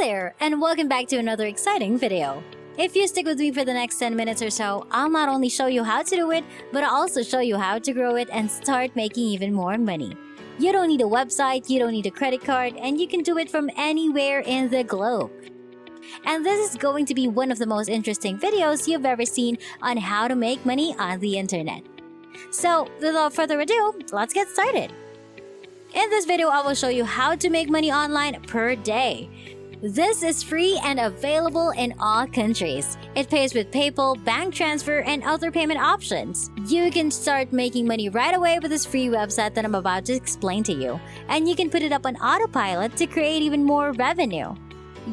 there, and welcome back to another exciting video. If you stick with me for the next 10 minutes or so, I'll not only show you how to do it, but I'll also show you how to grow it and start making even more money. You don't need a website, you don't need a credit card, and you can do it from anywhere in the globe. And this is going to be one of the most interesting videos you've ever seen on how to make money on the internet. So, without further ado, let's get started. In this video, I will show you how to make money online per day. This is free and available in all countries. It pays with PayPal, bank transfer, and other payment options. You can start making money right away with this free website that I'm about to explain to you. And you can put it up on autopilot to create even more revenue.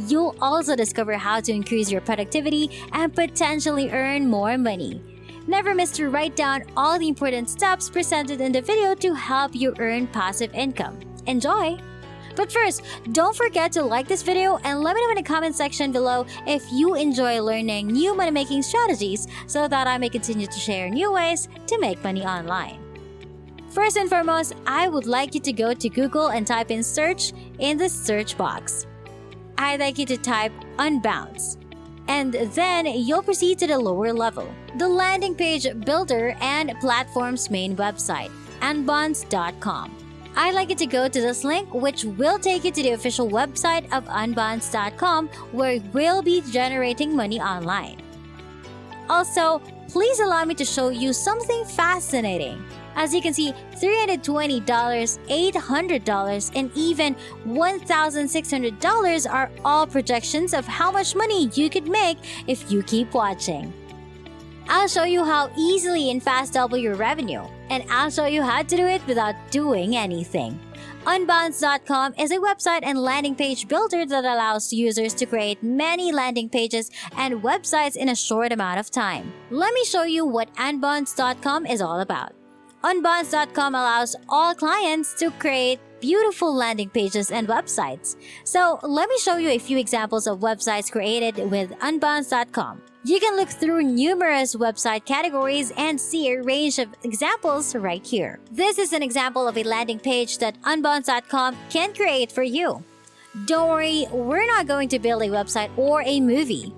You'll also discover how to increase your productivity and potentially earn more money. Never miss to write down all the important steps presented in the video to help you earn passive income. Enjoy! But first, don't forget to like this video and let me know in the comment section below if you enjoy learning new money-making strategies so that I may continue to share new ways to make money online. First and foremost, I would like you to go to Google and type in search in the search box. I'd like you to type Unbounce. And then you'll proceed to the lower level, the landing page builder and platform's main website, Unbounce.com. I'd like you to go to this link, which will take you to the official website of Unbounce.com, where we'll be generating money online. Also, please allow me to show you something fascinating. As you can see, $320, $800, and even $1,600 are all projections of how much money you could make if you keep watching. I'll show you how easily and fast double your revenue, and I'll show you how to do it without doing anything. Unbounce.com is a website and landing page builder that allows users to create many landing pages and websites in a short amount of time. Let me show you what Unbounce.com is all about. Unbounce.com allows all clients to create beautiful landing pages and websites. So let me show you a few examples of websites created with Unbounce.com. You can look through numerous website categories and see a range of examples right here. This is an example of a landing page that Unbounce.com can create for you. Don't worry, we're not going to build a website or a movie.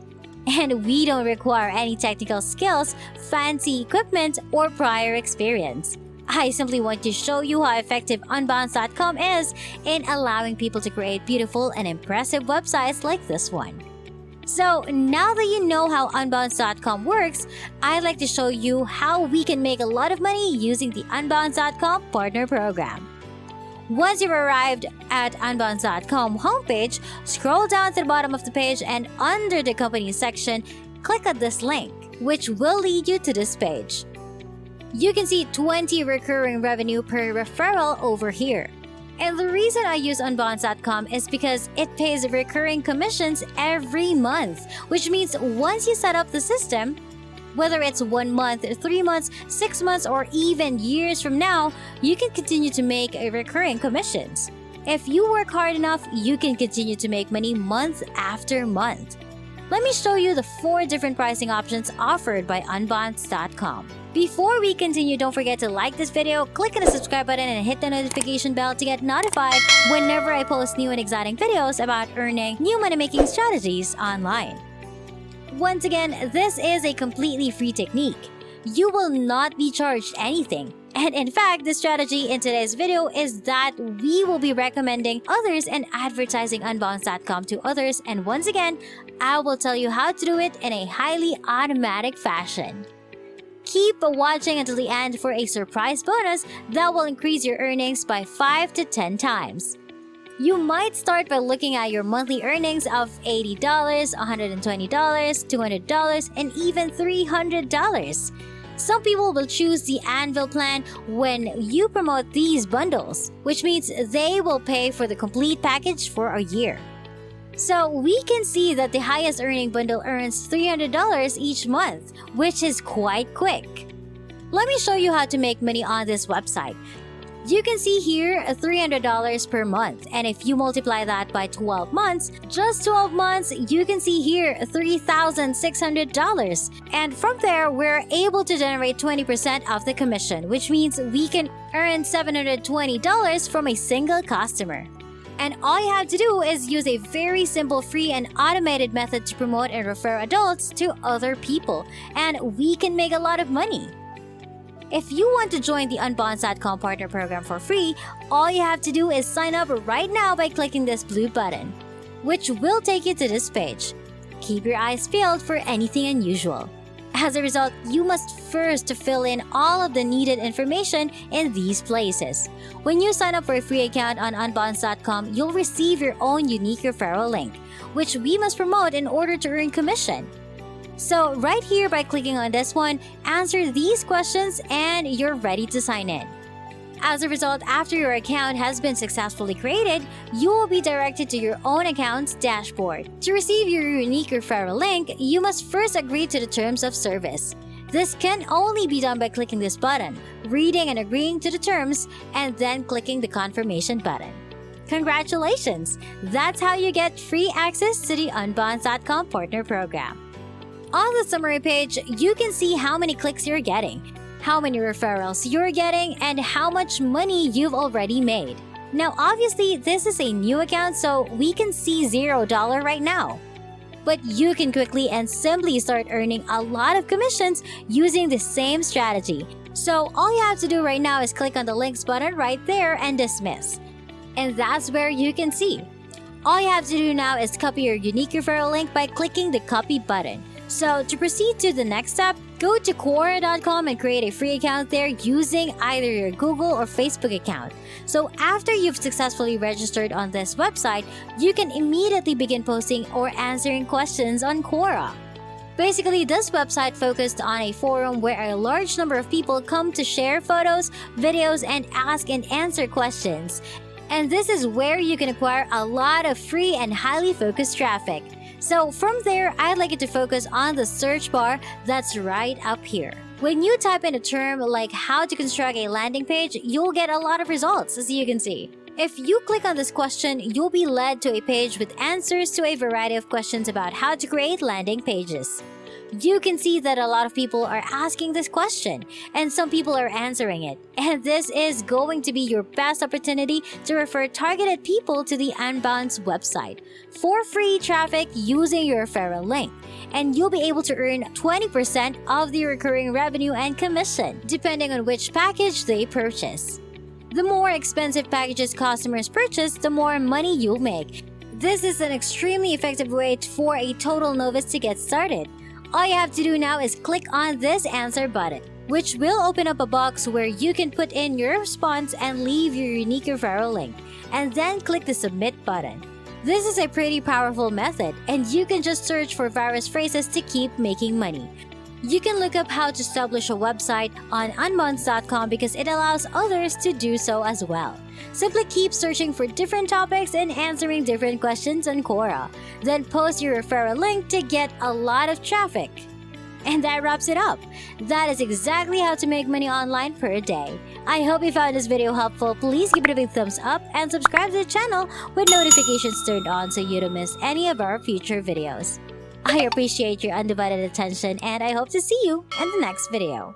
And we don't require any technical skills, fancy equipment, or prior experience. I simply want to show you how effective Unbounce.com is in allowing people to create beautiful and impressive websites like this one. So now that you know how Unbounce.com works, I'd like to show you how we can make a lot of money using the Unbounce.com Partner Program. Once you've arrived at Unbounce.com homepage, scroll down to the bottom of the page and under the company section, click on this link, which will lead you to this page. You can see 20 recurring revenue per referral over here. And the reason I use Unbounce.com is because it pays recurring commissions every month, which means once you set up the system, whether it's 1 month, 3 months, 6 months, or even years from now, you can continue to make recurring commissions. If you work hard enough, you can continue to make money month after month. Let me show you the 4 different pricing options offered by Unbounce.com. Before we continue, don't forget to like this video, click on the subscribe button, and hit the notification bell to get notified whenever I post new and exciting videos about earning new money-making strategies online. Once again, this is a completely free technique. You will not be charged anything. And in fact, the strategy in today's video is that we will be recommending others and advertising Unbounce.com to others, and once again, I will tell you how to do it in a highly automatic fashion. Keep watching until the end for a surprise bonus that will increase your earnings by 5 to 10 times. You might start by looking at your monthly earnings of $80, $120, $200, and even $300. Some people will choose the Anvil plan when you promote these bundles, which means they will pay for the complete package for a year. So we can see that the highest earning bundle earns $300 each month, which is quite quick. Let me show you how to make money on this website. You can see here $300 per month, and if you multiply that by 12 months, just 12 months, you can see here $3,600. And from there, we're able to generate 20% of the commission, which means we can earn $720 from a single customer. And all you have to do is use a very simple, free, and automated method to promote and refer adults to other people, and we can make a lot of money. If you want to join the Unbounce.com partner program for free, all you have to do is sign up right now by clicking this blue button, which will take you to this page. Keep your eyes peeled for anything unusual. As a result, you must first fill in all of the needed information in these places. When you sign up for a free account on Unbounce.com, you'll receive your own unique referral link, which we must promote in order to earn commission. So right here, by clicking on this one, answer these questions and you're ready to sign in. As a result, after your account has been successfully created, you will be directed to your own account's dashboard. To receive your unique referral link, you must first agree to the terms of service. This can only be done by clicking this button, reading and agreeing to the terms, and then clicking the confirmation button. Congratulations! That's how you get free access to the Unbounce.com partner program. On the summary page, you can see how many clicks you're getting, how many referrals you're getting, and how much money you've already made. Now, obviously, this is a new account, so we can see $0 right now. But you can quickly and simply start earning a lot of commissions using the same strategy. So all you have to do right now is click on the links button right there and dismiss. And that's where you can see. All you have to do now is copy your unique referral link by clicking the copy button. So to proceed to the next step, go to Quora.com and create a free account there using either your Google or Facebook account. So after you've successfully registered on this website, you can immediately begin posting or answering questions on Quora. Basically, this website focused on a forum where a large number of people come to share photos, videos, and ask and answer questions. And this is where you can acquire a lot of free and highly focused traffic. So from there, I'd like you to focus on the search bar that's right up here. When you type in a term like how to construct a landing page, you'll get a lot of results, as you can see. If you click on this question, you'll be led to a page with answers to a variety of questions about how to create landing pages. You can see that a lot of people are asking this question, and some people are answering it. And this is going to be your best opportunity to refer targeted people to the Unbounce website for free traffic using your referral link. And you'll be able to earn 20% of the recurring revenue and commission, depending on which package they purchase. The more expensive packages customers purchase, the more money you'll make. This is an extremely effective way for a total novice to get started. All you have to do now is click on this answer button, which will open up a box where you can put in your response and leave your unique referral link, and then click the submit button. This is a pretty powerful method, and you can just search for various phrases to keep making money. You can look up how to establish a website on Unbounce.com because it allows others to do so as well. Simply keep searching for different topics and answering different questions on Quora. Then post your referral link to get a lot of traffic. And that wraps it up. That is exactly how to make money online per day. I hope you found this video helpful. Please give it a big thumbs up and subscribe to the channel with notifications turned on so you don't miss any of our future videos. I appreciate your undivided attention and I hope to see you in the next video.